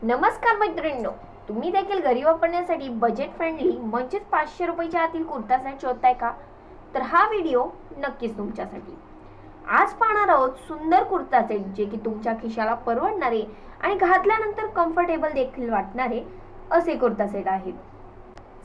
नमस्कार मैत्रिणींनो, तुम्ही देखील घरी वापरण्यासाठी बजेट फ्रेंडली म्हणजेच 500 रुपयाच्या आतील कुर्ता सेट शोधताय का? तर हा व्हिडिओ नक्कीच तुमच्यासाठी. आज पाहणार आहोत सुंदर कुर्ता सेट जे की तुमच्या खिशाला परवडणारे आणि घातल्यानंतर कम्फर्टेबल देखील वाटणारे असे कुर्ता सेट आहेत.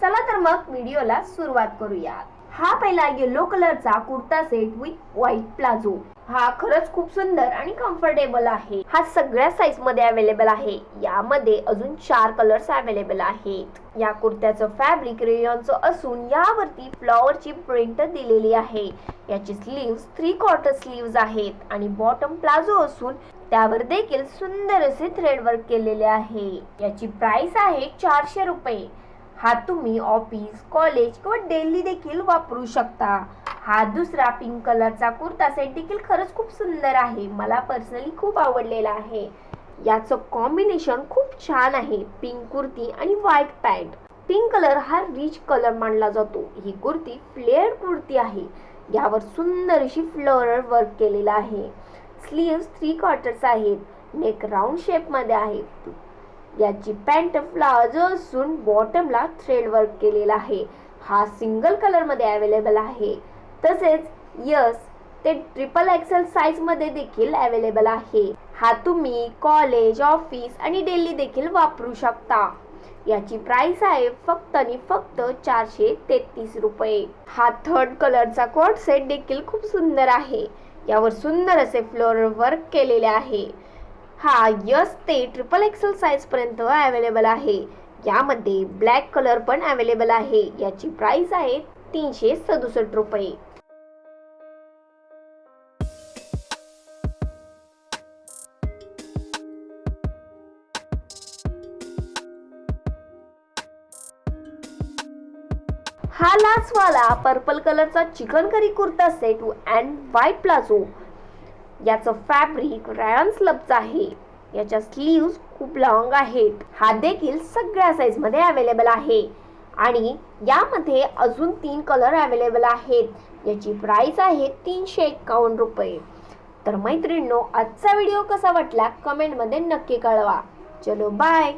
चला तर मग व्हिडिओला सुरुवात करूया. हा पहिला येलो कलरचा kurta set with white palazzo. हा खरंच खूप सुंदर आणि कम्फर्टेबल आहे. हा सगळ्या साईज मध्ये अवेलेबल आहे. यामध्ये अजून 4 कलर्स अवेलेबल आहेत. या कुर्त्याचं फॅब्रिक रेयॉनचं असून यावरती फ्लॉवरची प्रिंट दिलेली आहे. याची स्लीव्स 3/4 स्लीव्स आहेत आणि बॉटम प्लाझो असून त्यावर देखील सुंदर असे थ्रेड वर्क केलेले आहे. याची प्राइस आहे 400 रुपये. हा तुम्ही ऑफिस, कॉलेज किंवा डेली देखील वापरू शकता. हा दुसरा पिंक कलरचा कुर्ता सेट देखील खरंच खूप सुंदर आहे. मला पर्सनली खूप आवडलेला आहे. याचं कॉम्बिनेशन खूप छान आहे. पिंक कुर्ती आणि व्हाईट पॅन्ट. पिंक कलर हा रिच कलर मानला जातो. ही कुर्ती फ्लेअर कुर्ती आहे. यावर सुंदर अशी फ्लोरल वर्क केलेला आहे. स्लीव्स 3/4 आहेत. नेक राऊंड शेप मध्ये आहे. याची पॅन्ट प्लाझो असून बॉटमला थ्रेड वर्क केलेला आहे. हा सिंगल कलर मध्ये अवेलेबल आहे. तसेच ते ट्रिपल एक्सेल साइज मध्ये देखील अवेलेबल आहे. हा तुम्ही कॉलेज, ऑफिस आणि डेली देखील वापरू शकता. याची प्राइस आहे फक्त आणि फक्त 433 रुपये. हा थर्ड कलरचा कोट सेट देखील खूप सुंदर आहे. यावर सुंदर असे फ्लोरल वर्क केलेले आहे. हा ते ट्रिपल एक्सेल साइज पर्यंत अवेलेबल आहे. यामध्ये ब्लॅक कलर पण अवेलेबल आहे. याची प्राइस आहे 367 रुपये. हा लास्ट वाला पर्पल कलरचा chicken curry kurta set and white palazzo. याचं फॅब्रिक रायॉन स्लबचं आहे. याच्या स्लीव्स खूप लॉंग आहेत. हा देखील सगळ्या साईज मध्ये अवेलेबल आहे आणि यामध्ये अजून 3 कलर अवेलेबल आहेत. याची प्राइस आहे 351 रुपये. तर मैत्रिणींनो, आजचा व्हिडिओ कसा वाटला कमेंट मध्ये नक्की कळवा. चलो बाय.